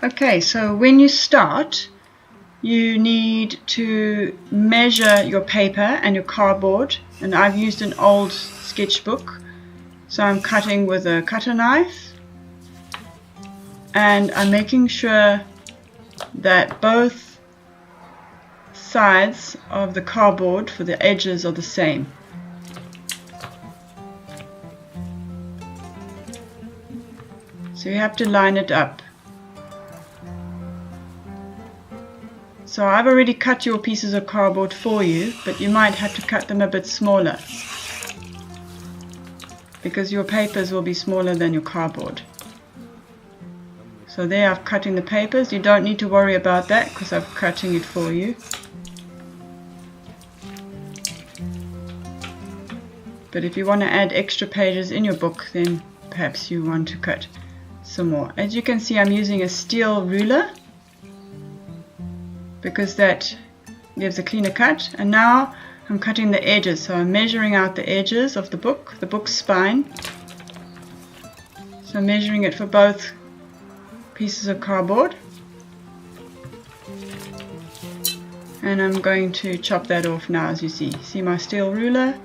Okay, so when you start, you need to measure your paper and your cardboard, and I've used an old sketchbook, so I'm cutting with a cutter knife, and I'm making sure that both sides of the cardboard for the edges are the same. So you have to line it up. So I've already cut your pieces of cardboard for you, but you might have to cut them a bit smaller because your papers will be smaller than your cardboard. So there I've cutting the papers. You don't need to worry about that because I'm cutting it for you. But if you want to add extra pages in your book, then perhaps you want to cut some more. As you can see, I'm using a steel ruler because that gives a cleaner cut. And now I'm cutting the edges, so I'm measuring out the edges of the book's spine. So I'm measuring it for both pieces of cardboard, and I'm going to chop that off now. As you see my steel ruler.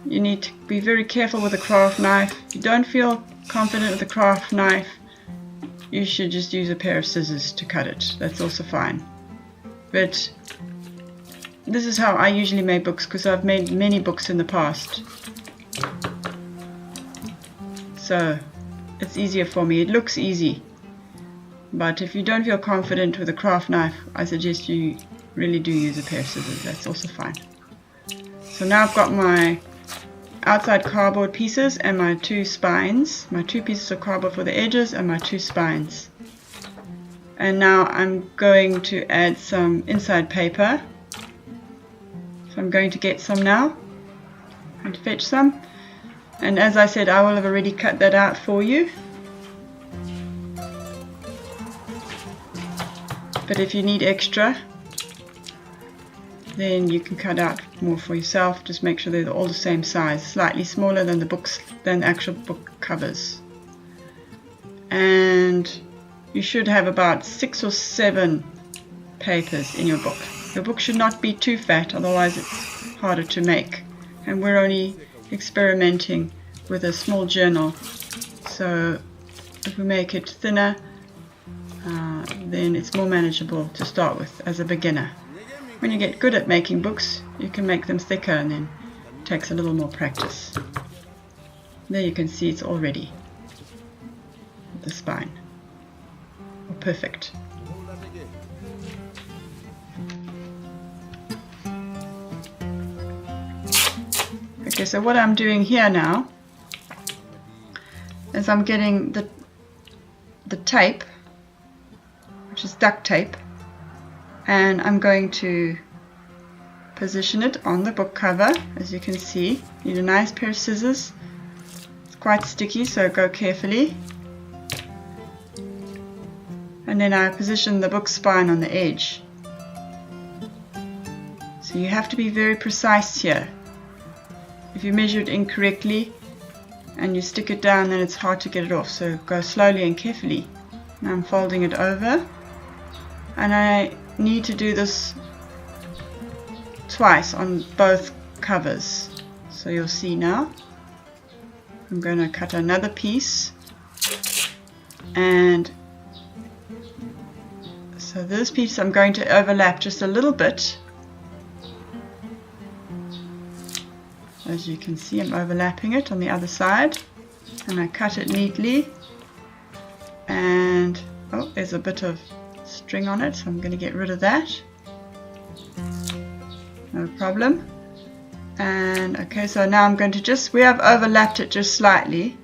You need to be very careful with a craft knife. If you don't feel confident with a craft knife, you should just use a pair of scissors to cut it. That's also fine. But this is how I usually make books, because I've made many books in the past. So it's easier for me. It looks easy. But if you don't feel confident with a craft knife, I suggest you really do use a pair of scissors. That's also fine. So now I've got my outside cardboard pieces and my two spines, my two pieces of cardboard for the edges and my two spines. And now I'm going to add some inside paper. So I'm going to get some now. I'm going to fetch some. And as I said, I will have already cut that out for you. But if you need extra, then you can cut out more for yourself. Just make sure they're all the same size, slightly smaller than the actual book covers. And you should have about 6 or 7 papers in your book. Your book should not be too fat, otherwise it's harder to make. And we're only experimenting with a small journal, so if we make it thinner, then it's more manageable to start with as a beginner. When you get good at making books, you can make them thicker, and then it takes a little more practice. There you can see it's all ready. The spine. Oh, perfect. Okay, so what I'm doing here now is I'm getting the tape, which is duct tape, and I'm going to position it on the book cover. As you can see, you need a nice pair of scissors. It's quite sticky, so go carefully. And then I position the book spine on the edge. So you have to be very precise here. If you measure it incorrectly and you stick it down, then it's hard to get it off. So go slowly and carefully. Now I'm folding it over, and I need to do this twice on both covers. So you'll see now. I'm going to cut another piece, and so this piece I'm going to overlap just a little bit. As you can see, I'm overlapping it on the other side, and I cut it neatly. And oh, there's a bit of string on it, so I'm going to get rid of that. No problem. And okay, so now I'm going to where I've overlapped it just slightly,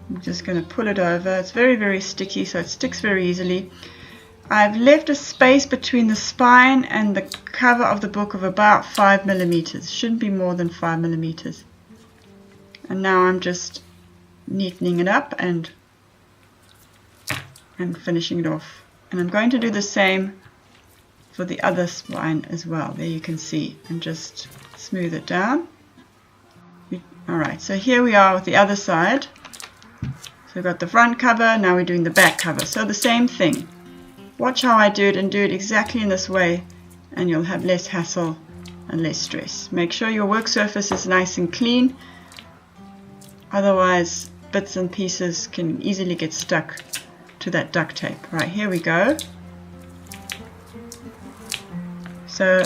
I'm just going to pull it over. It's very, very sticky, so it sticks very easily. I've left a space between the spine and the cover of the book of about 5 millimeters. Shouldn't be more than 5 millimeters. And now I'm just neatening it up and finishing it off. And I'm going to do the same for the other spine as well. There you can see, and just smooth it down. Alright, so here we are with the other side. So we've got the front cover, now we're doing the back cover. So the same thing. Watch how I do it and do it exactly in this way, and you'll have less hassle and less stress. Make sure your work surface is nice and clean, otherwise bits and pieces can easily get stuck to that duct tape. Right, here we go. So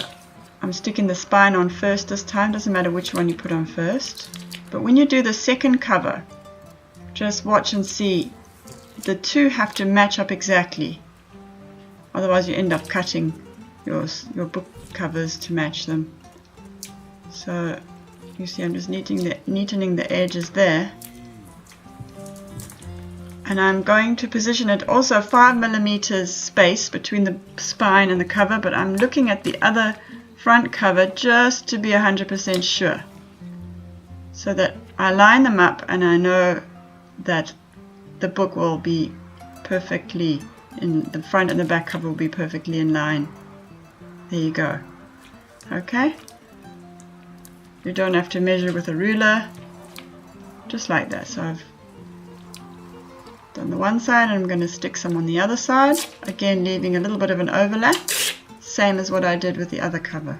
I'm sticking the spine on first this time, doesn't matter which one you put on first. But when you do the second cover, just watch and see, the two have to match up exactly. Otherwise you end up cutting your book covers to match them. So you see I'm just neatening the edges there. And I'm going to position it also 5mm space between the spine and the cover, but I'm looking at the other front cover just to be 100% sure, so that I line them up and I know that the book will be perfectly in the front and the back cover will be perfectly in line. There you go. Okay, you don't have to measure with a ruler, just like that. So I've done the one side and I'm going to stick some on the other side, again leaving a little bit of an overlap, same as what I did with the other cover.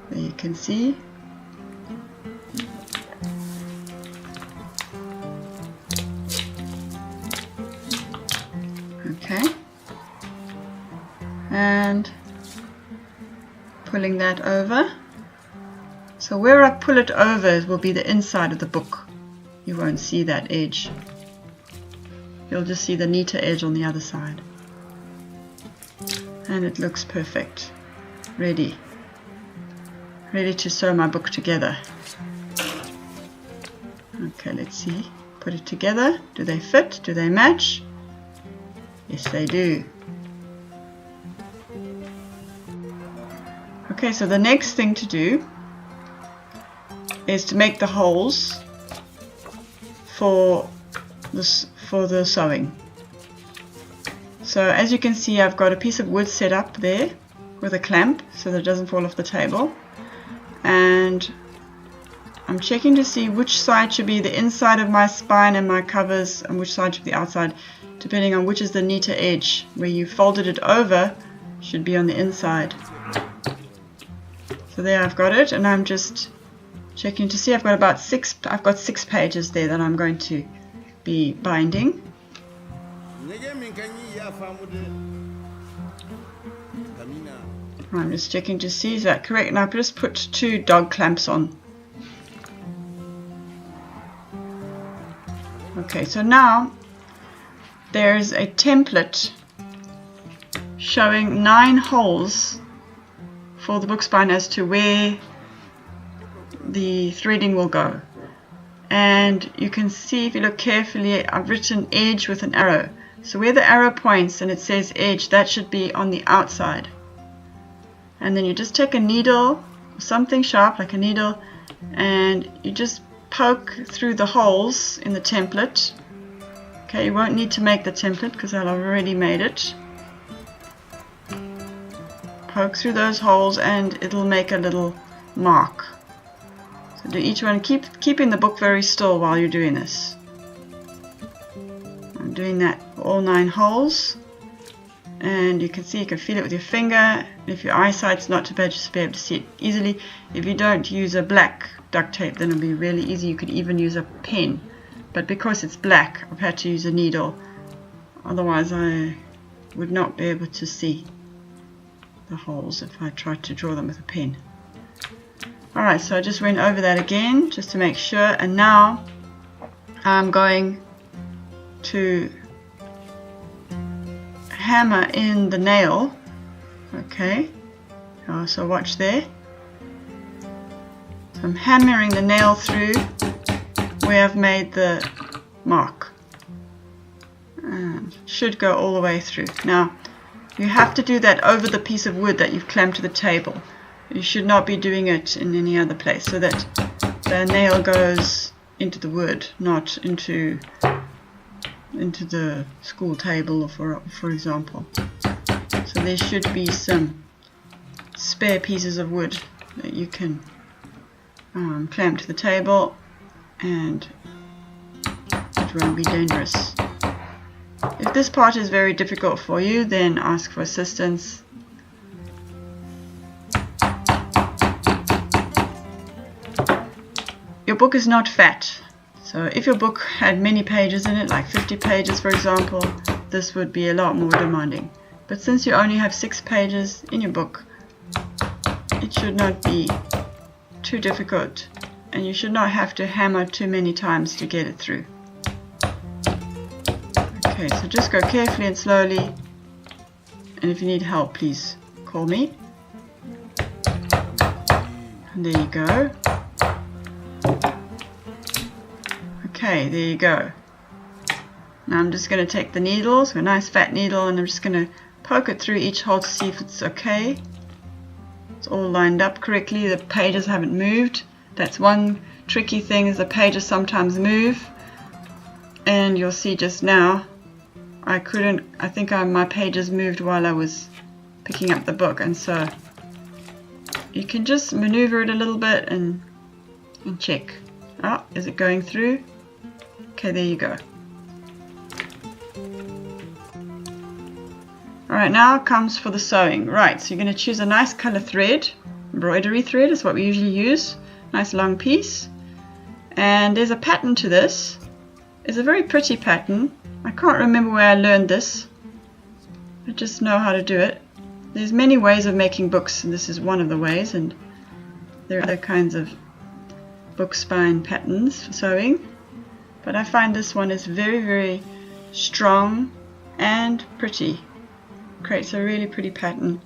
There you can see. Okay, and pulling that over. So where I pull it over will be the inside of the book. You won't see that edge. You'll just see the neater edge on the other side. And it looks perfect. Ready to sew my book together. Okay, let's see. Put it together. Do they fit? Do they match? Yes, they do. Okay, so the next thing to do is to make the holes for the sewing. So as you can see, I've got a piece of wood set up there with a clamp so that it doesn't fall off the table, and I'm checking to see which side should be the inside of my spine and my covers and which side should be the outside, depending on which is the neater edge. Where you folded it over should be on the inside. So there I've got it, and I'm just checking to see. I've got 6 pages there that I'm going to be binding. I'm just checking to see, is that correct? And I've just put 2 dog clamps on. Okay, so now there's a template showing 9 holes for the book spine as to where the threading will go. And you can see, if you look carefully, I've written edge with an arrow. So where the arrow points and it says edge, that should be on the outside. And then you just take a needle, something sharp like a needle, and you just poke through the holes in the template. Okay, you won't need to make the template because I've already made it. Poke through those holes and it'll make a little mark. So do each one, keeping the book very still while you're doing this. I'm doing that for all 9 holes, and you can see, you can feel it with your finger. If your eyesight's not too bad, you'll be able to see it easily. If you don't use a black duct tape, then it'll be really easy. You could even use a pen, but because it's black, I've had to use a needle, otherwise I would not be able to see the holes if I tried to draw them with a pen. Alright, so I just went over that again just to make sure, and now I'm going to hammer in the nail. Okay, so watch there. So I'm hammering the nail through where I've made the mark, and should go all the way through. Now you have to do that over the piece of wood that you've clamped to the table. You should not be doing it in any other place, so that the nail goes into the wood, not into the school table, for example. So there should be some spare pieces of wood that you can clamp to the table, and it won't be dangerous. If this part is very difficult for you, then ask for assistance. Your book is not fat, so if your book had many pages in it, like 50 pages for example, this would be a lot more demanding. But since you only have 6 pages in your book, it should not be too difficult, and you should not have to hammer too many times to get it through. Okay, so just go carefully and slowly, and if you need help, please call me. And there you go. Okay, there you go. Now I'm just going to take the needle, so a nice fat needle, and I'm just going to poke it through each hole to see if it's okay. It's all lined up correctly, the pages haven't moved. That's one tricky thing, is the pages sometimes move. And you'll see just now, I think my pages moved while I was picking up the book, and so you can just maneuver it a little bit and check. Oh, is it going through? Okay, there you go. Alright, now comes for the sewing. Right, so you're going to choose a nice color thread. Embroidery thread is what we usually use. Nice long piece. And there's a pattern to this. It's a very pretty pattern. I can't remember where I learned this. I just know how to do it. There's many ways of making books, and this is one of the ways, and there are other kinds of book spine patterns for sewing. But I find this one is very, very strong and pretty. Creates a really pretty pattern,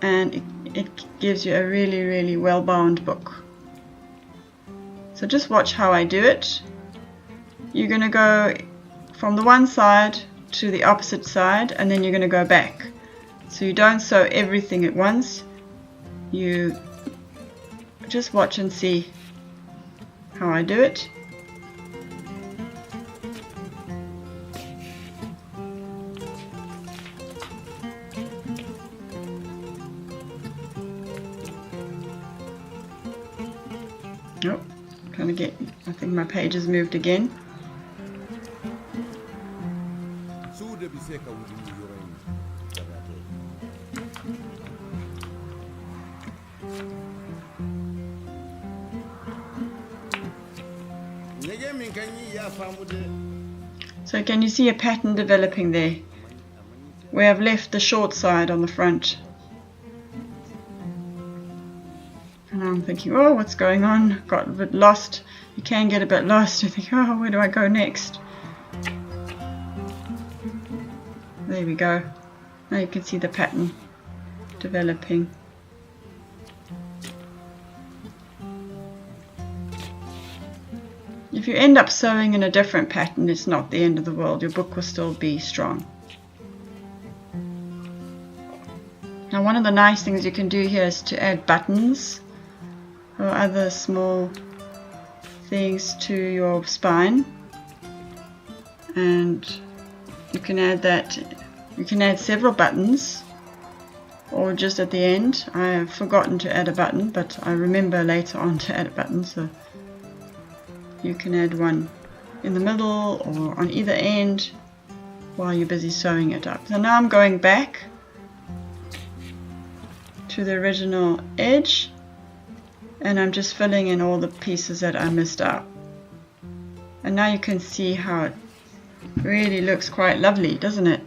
and it gives you a really, really well bound book. So just watch how I do it. You're going to go from the one side to the opposite side, and then you're going to go back. So you don't sew everything at once. You just watch and see how I do it. Oh, trying to get, I think my page has moved again. So can you see a pattern developing there? Where I've left the short side on the front. And I'm thinking, oh, what's going on? Got a bit lost. You can get a bit lost. You think, oh, where do I go next? There we go. Now you can see the pattern developing. If you end up sewing in a different pattern, it's not the end of the world. Your book will still be strong. Now, one of the nice things you can do here is to add buttons or other small things to your spine, and you can add that. You can add several buttons, or just at the end. I have forgotten to add a button, but I remember later on to add a button, so you can add one in the middle or on either end while you're busy sewing it up. So now I'm going back to the original edge, and I'm just filling in all the pieces that I missed out. And now you can see how it really looks quite lovely, doesn't it?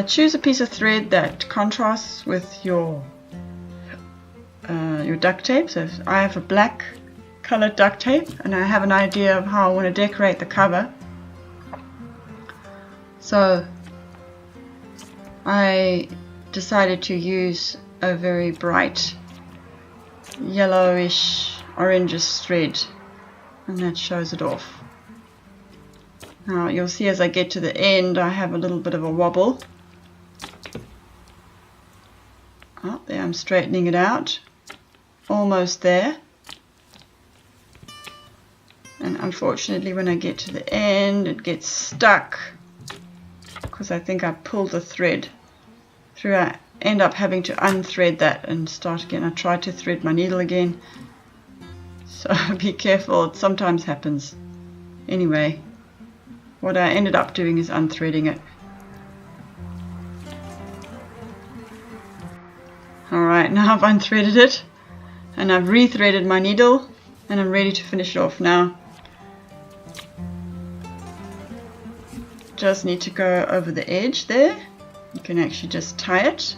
Choose a piece of thread that contrasts with your duct tape. So I have a black colored duct tape, and I have an idea of how I want to decorate the cover. So I decided to use a very bright yellowish orangish thread, and that shows it off. Now you'll see as I get to the end I have a little bit of a wobble. Oh, there, I'm straightening it out. Almost there. And unfortunately when I get to the end it gets stuck because I think I pulled the thread through. I end up having to unthread that and start again. I tried to thread my needle again, so be careful, it sometimes happens. Anyway, what I ended up doing is unthreading it. Alright, now I've unthreaded it and I've rethreaded my needle and I'm ready to finish it off now. Just need to go over the edge there. You can actually just tie it.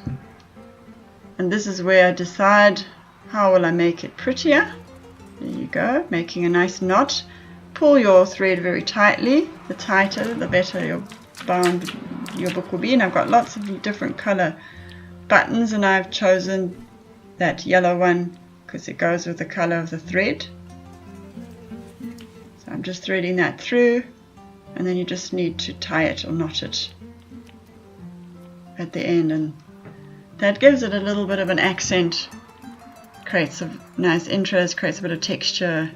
And this is where I decide how will I make it prettier. There you go, making a nice knot. Pull your thread very tightly. The tighter, the better your book will be. And I've got lots of different color buttons, and I've chosen that yellow one because it goes with the color of the thread. So I'm just threading that through, and then you just need to tie it or knot it at the end, and that gives it a little bit of an accent, creates a nice interest, creates a bit of texture.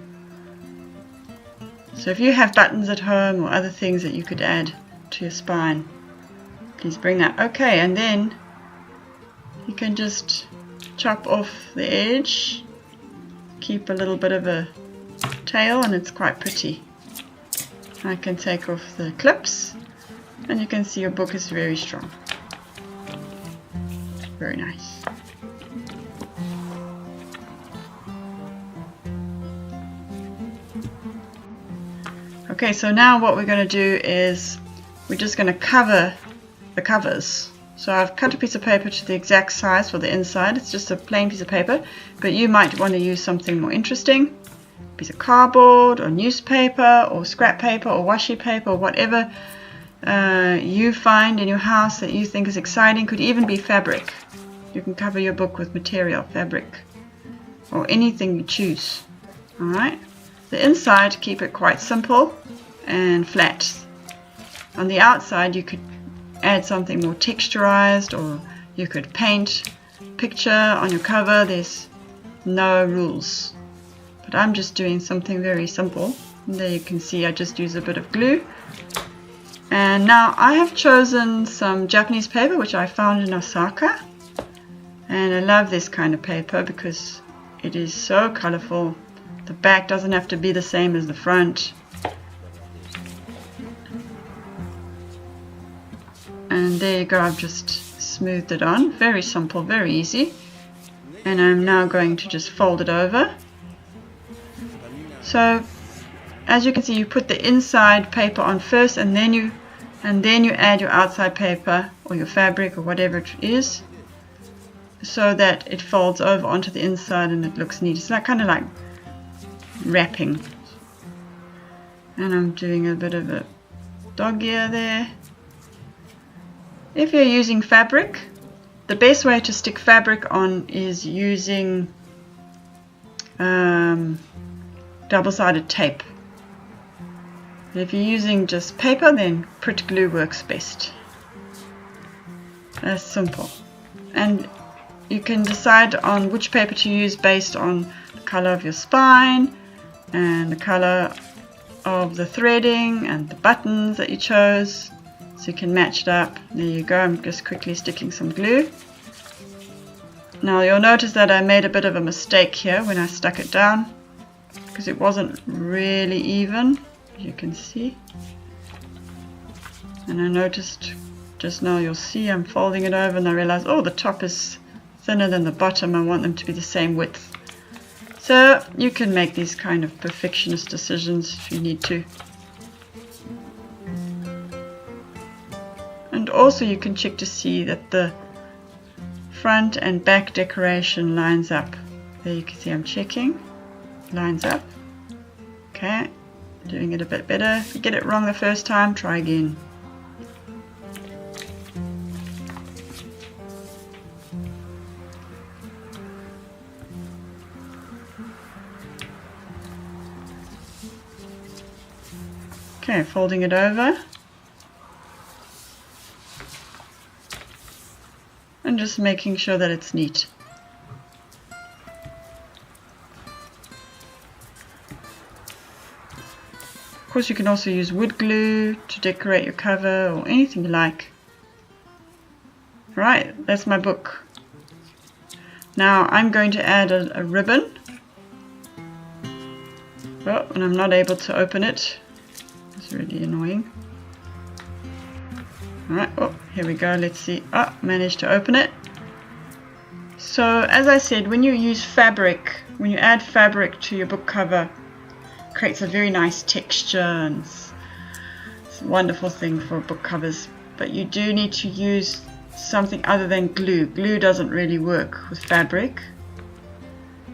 So if you have buttons at home or other things that you could add to your spine, please bring that. Okay, and then you can just chop off the edge, keep a little bit of a tail, and it's quite pretty. I can take off the clips and you can see your book is very strong. Very nice. Okay, so now what we're going to do is we're just going to cover the covers. So I've cut a piece of paper to the exact size for the inside. It's just a plain piece of paper, but you might want to use something more interesting. A piece of cardboard or newspaper or scrap paper or washi paper or whatever you find in your house that you think is exciting. Could even be fabric. You can cover your book with material, fabric, or anything you choose. Alright. The inside, keep it quite simple and flat. On the outside you could add something more texturized, or you could paint a picture on your cover. There's no rules, but I'm just doing something very simple. And there you can see I just use a bit of glue. And now I have chosen some Japanese paper which I found in Osaka, and I love this kind of paper because it is so colorful. The back doesn't have to be the same as the front. And there you go, I've just smoothed it on. Very simple, very easy. And I'm now going to just fold it over. So as you can see, you put the inside paper on first, and then you add your outside paper or your fabric or whatever it is, so that it folds over onto the inside and it looks neat. It's like kind of like wrapping. And I'm doing a bit of a dog ear there. If you're using fabric, the best way to stick fabric on is using double-sided tape. If you're using just paper, then Pritt glue works best. That's simple. And you can decide on which paper to use based on the color of your spine and the color of the threading and the buttons that you chose, so you can match it up. There you go. I'm just quickly sticking some glue. Now you'll notice that I made a bit of a mistake here when I stuck it down, because it wasn't really even, as you can see. And I noticed just now, you'll see I'm folding it over and I realize, oh, the top is thinner than the bottom. I want them to be the same width. So you can make these kind of perfectionist decisions if you need to. And also you can check to see that the front and back decoration lines up. There you can see I'm checking. Lines up. Okay, doing it a bit better. If you get it wrong the first time, try again. Okay, folding it over and just making sure that it's neat. Of course, you can also use wood glue to decorate your cover or anything you like. Right, that's my book. Now I'm going to add a ribbon. Oh, and I'm not able to open it. really annoying. Alright, oh, here we go. Let's see. Oh, managed to open it. So, as I said, when you use fabric, when you add fabric to your book cover, it creates a very nice texture, and it's a wonderful thing for book covers. But you do need to use something other than glue. Glue doesn't really work with fabric.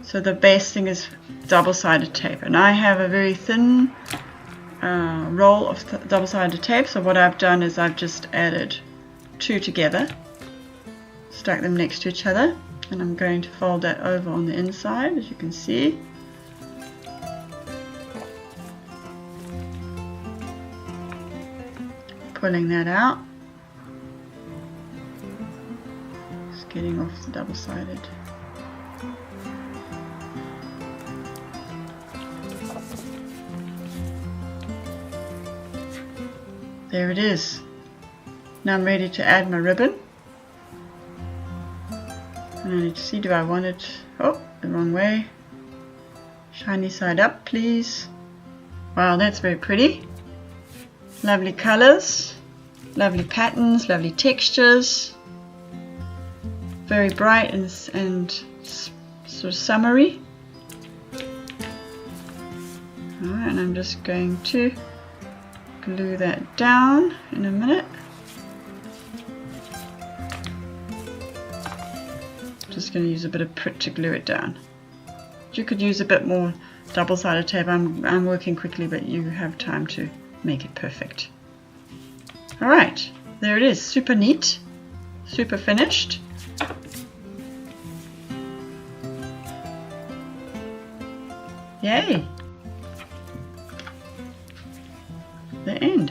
So the best thing is double-sided tape. And I have a very thin roll of double-sided tape. So what I've done is I've just added 2 together, stuck them next to each other, and I'm going to fold that over on the inside, as you can see. Pulling that out. Just getting off the double-sided. There it is. Now I'm ready to add my ribbon. And I need to see, do I want it, oh, the wrong way. Shiny side up, please. Wow, that's very pretty. Lovely colors, lovely patterns, lovely textures. Very bright and sort of summery. Alright, and I'm just going to glue that down in a minute. Just going to use a bit of Prit to glue it down. You could use a bit more double-sided tape. I'm working quickly, but you have time to make it perfect. Alright, there it is. Super neat, super finished. Yay! The end.